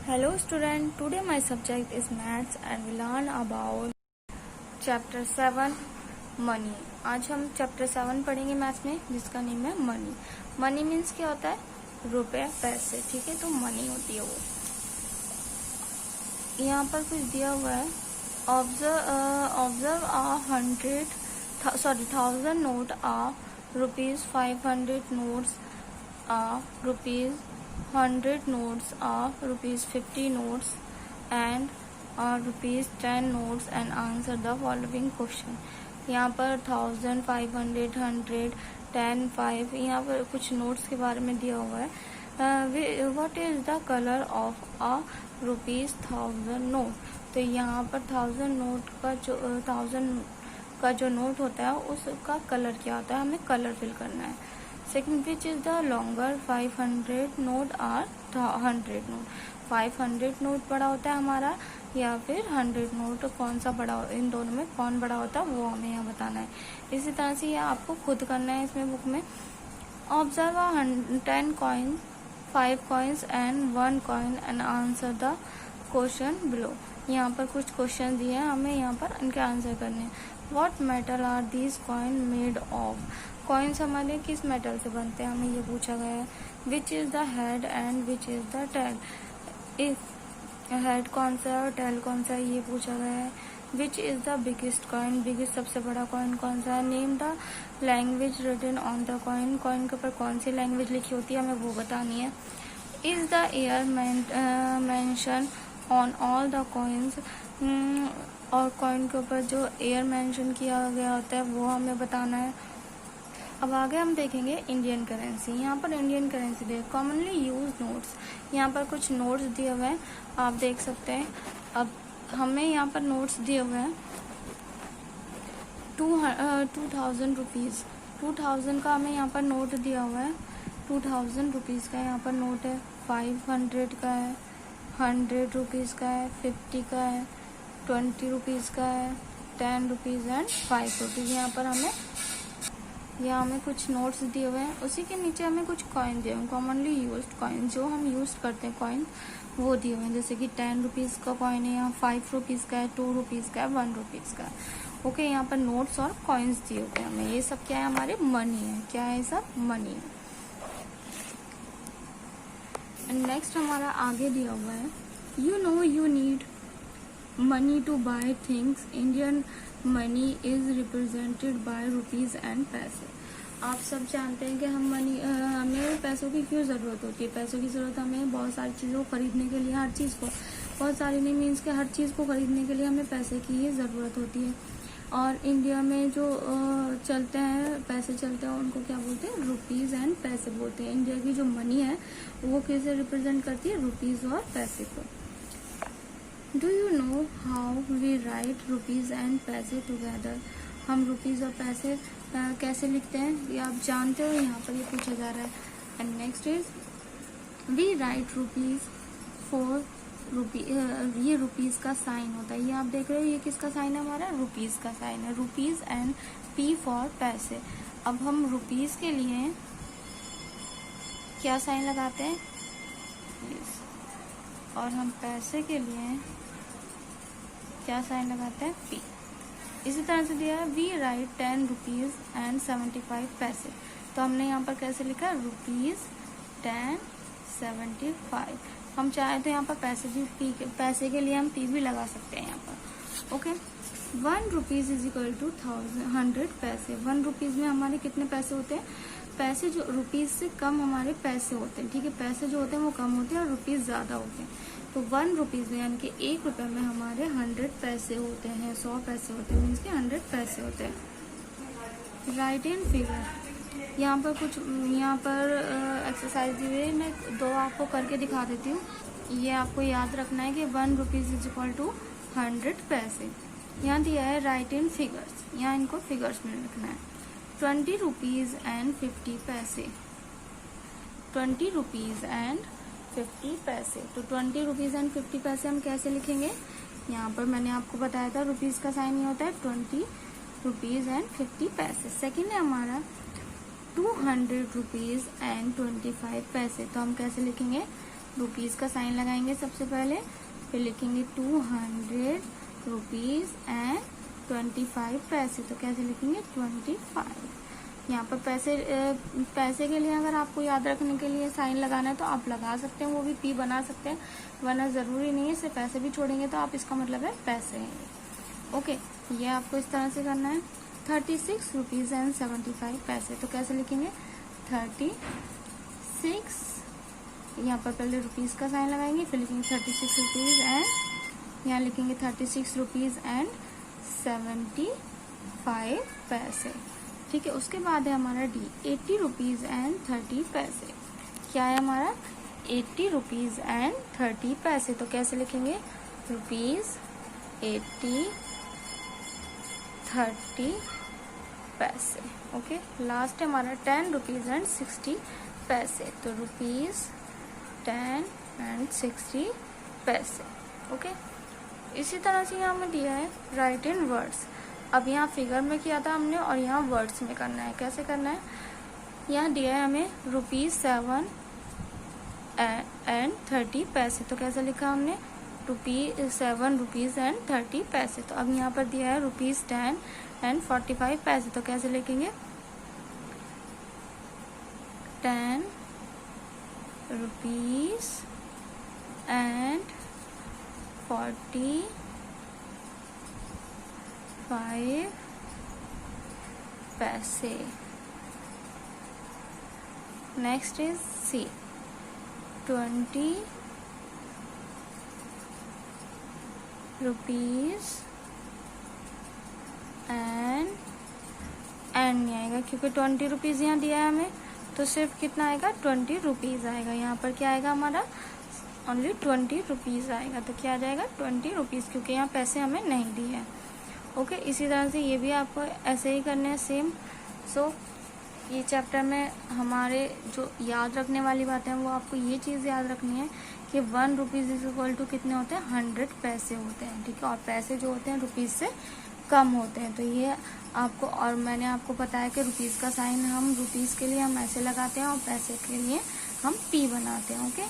Hello student, today my subject is maths and we learn about chapter 7 money. आज हम chapter 7 पढ़ेंगे maths में जिसका नेम है मनी. मनी मीन्स क्या होता है? रुपए, पैसे. ठीक है, तो मनी होती है वो. यहाँ पर कुछ दिया हुआ है. Observe a 1000 note are ₹500 notes are ₹100 notes are ₹50 notes and ₹10 notes and answer the following question. यहाँ पर 1000, 500, 100, 10, 5 यहाँ पर कुछ नोट्स के बारे में दिया हुआ है. What is the color of a ₹1000 note? तो यहाँ पर 1000 का जो नोट होता है उसका कलर क्या होता है, हमें कलर फिल करना है. Second, which is the longer 500 note और 100 नोट. 500 नोट बड़ा होता है हमारा या फिर 100 नोट कौन सा बड़ा, इन दोनों में कौन बड़ा होता है वो हमें यहाँ बताना है. इसी तरह से ये आपको खुद करना है इसमें बुक में. Observe 10 coins, 5 coins and 1 coin and answer the question below. यहाँ पर कुछ क्वेश्चन दिए हैं, हमें यहाँ पर इनके आंसर करने हैं. What metal are these coin made of. Coins हमारे किस मेटल से बनते हैं, हमें ये पूछा गया है. Which is the head and which is the tail. If head कौन सा है और टेल कौन सा है ये पूछा गया है. Which is the biggest coin, biggest सबसे बड़ा कॉइन कौन सा है. Name the language written on the coin, coin के ऊपर कौन सी लैंग्वेज लिखी होती है हमें वो बतानी है. Is the year mention on all the coins, और कॉइन के ऊपर जो ईयर मेंशन किया गया होता है वो हमें बताना है. अब आगे हम देखेंगे इंडियन करेंसी. यहाँ पर इंडियन करेंसी दे कॉमनली यूज नोट्स. यहाँ पर कुछ नोट्स दिए हुए हैं, आप देख सकते हैं. अब हमें यहाँ पर नोट्स दिए हुए हैं 2000 रुपीज़. 2000 का हमें यहाँ पर नोट दिया हुआ है. 2000 रुपीज़ का यहाँ पर नोट है. 500 का है, 100 रुपीज़ का है, 50 का है, 20 रुपीज़ का है, 10 रुपीज़ एंड 5 रुपीज़. यहाँ हमें कुछ नोट्स दिए हुए हैं. उसी के नीचे हमें कुछ कॉइन दिए हुए हैं, कॉमनली यूज्ड कॉइन, जो हम यूज करते हैं कॉइन वो दिए हुए हैं. जैसे कि 10 रुपीज़ का कॉइन है, यहाँ 5 रुपीज़ का है, 2 रुपीज़ का है, 1 रुपीज़ का है. ओके, यहाँ पर नोट्स और कॉइन्स दिए हुए हैं हमें. ये सब क्या है, हमारे मनी है. क्या है, सब मनी है. नेक्स्ट हमारा आगे दिया हुआ है. You need money to buy things. Indian money is represented by rupees and paise. आप सब जानते हैं कि हमें पैसों की क्यों ज़रूरत होती है. पैसों की ज़रूरत हमें बहुत सारी चीज़ों को खरीदने के लिए, हर चीज़ को, बहुत सारी नहीं मीन्स के हर चीज़ को खरीदने के लिए हमें पैसे की ही ज़रूरत होती है. और इंडिया में जो चलते हैं, पैसे चलते हैं, उनको क्या बोलते हैं, रुपीज़ एंड पैसे बोलते हैं. इंडिया की जो मनी है वो कैसे रिप्रेजेंट करती है, रुपीज़ और पैसे को. Do you know how we write rupees and paise together. हम रुपीज़ और पैसे कैसे लिखते हैं ये आप जानते हो, यहाँ पर ये पूछा जा रहा है. And next is we write rupees for ये रुपीज़ का साइन होता है. ये आप देख रहे हो, ये किसका साइन है, हमारा रुपीज़ का साइन है. रुपीज़ एंड पी फॉर पैसे. अब हम रुपीज़ के लिए क्या साइन लगाते हैं, और हम पैसे के लिए क्या साइन लगाते हैं, पी. इसी तरह से दिया है वी राइट 10 रुपीज़ एंड 75 पैसे. तो हमने यहाँ पर कैसे लिखा है, रुपीज़ 10 75. हम चाहे तो यहाँ पर पैसे के लिए हम पी भी लगा सकते हैं यहाँ पर. Okay, 1 rupees is equal to 100 paise. 1 rupees में हमारे कितने पैसे होते हैं, पैसे जो रुपीज़ से कम हमारे पैसे होते हैं. ठीक है, पैसे जो होते हैं वो कम होते हैं और रुपीज़ ज़्यादा होते हैं. तो 1 रुपीज़ में यानी कि 1 रुपये में हमारे 100 पैसे होते हैं, 100 पैसे होते हैं, मीन्स के 100 पैसे होते हैं. Right in figure. यहाँ पर एक्सरसाइज दी हुई है, मैं 2 आपको करके दिखा देती हूँ. ये आपको याद रखना है कि 1 रुपीज़ इज इक्वल टू 100 पैसे. यहाँ दिया है राइट इन फिगर्स, यहाँ इनको फिगर्स में लिखना है. 20 रुपीज़ एंड 50 पैसे. 20 रुपीज़ एंड 50 पैसे. तो 20 रुपीज़ एंड 50 पैसे हम कैसे लिखेंगे, यहाँ पर मैंने आपको बताया था रुपीज़ का साइन ही होता है. 20 रुपीज़ एंड 50 पैसे. सेकेंड है हमारा 200 रुपीज़ एंड 25 पैसे. तो हम कैसे लिखेंगे, रुपीज़ का साइन लगाएंगे सबसे पहले, फिर लिखेंगे 200 रुपीज़ एंड 25 पैसे। तो कैसे लिखेंगे 25। यहाँ पर पैसे के लिए अगर आपको याद रखने के लिए साइन लगाना है तो आप लगा सकते हैं, वो भी पी बना सकते हैं, वरना ज़रूरी नहीं है। सिर्फ पैसे भी छोड़ेंगे तो आप इसका मतलब है पैसे हैं। ओके, ये आपको इस तरह से करना है। 36 रुपीज़ एंड 75 पैसे। तो कैसे लिखेंगे 36, यहाँ पर पहले रुपीज़ का साइन लगाएंगे, फिर लिखेंगे 36 रुपीज़ एंड यहाँ लिखेंगे 36 रुपीज़ एंड 75 पैसे। ठीक है, उसके बाद है हमारा डी 80 रुपीज़ एंड 30 पैसे। क्या है हमारा 80 रुपीज़ एंड 30 पैसे। तो कैसे लिखेंगे रुपीज़ 80 30 पैसे। ओके, लास्ट है हमारा 10 रुपीज़ एंड 60 पैसे। तो रुपीज़ 10 एंड 60 पैसे। ओके, इसी तरह से यहाँ में दिया है राइट इन वर्ड्स। अब यहाँ फिगर में किया था हमने और यहाँ वर्ड्स में करना है। कैसे करना है, यहाँ दिया है हमें ₹7 एंड 30 पैसे। तो कैसे लिखा हमने 7 रुपीज़ एंड 30 पैसे। तो अब यहाँ पर दिया है ₹10 एंड 45 पैसे। तो कैसे लिखेंगे 10 rupees and 45 paise. Next is C 20 rupees and नहीं आएगा क्योंकि 20 रुपीज़ यहाँ दिया है हमें, तो सिर्फ कितना आएगा 20 रुपीज़ आएगा। यहाँ पर क्या आएगा हमारा ओनली 20 रुपीज़ आएगा। तो क्या आ जाएगा 20 रुपीज़, क्योंकि यहाँ पैसे हमें नहीं दिए हैं। ओके, इसी तरह से ये भी आपको ऐसे ही करने हैं सेम। सो ये चैप्टर में हमारे जो याद रखने वाली बातें हैं वो आपको ये चीज़ याद रखनी है कि 1 रुपीज़ इज इक्वल टू कितने होते हैं 100 पैसे होते हैं। ठीक है, और पैसे जो होते हैं रुपीज़ से कम होते हैं। तो ये आपको, और मैंने आपको बताया कि रुपीज़ का साइन हम रुपीज़ के लिए हम ऐसे लगाते हैं और पैसे के लिए हम पी बनाते हैं। ओके।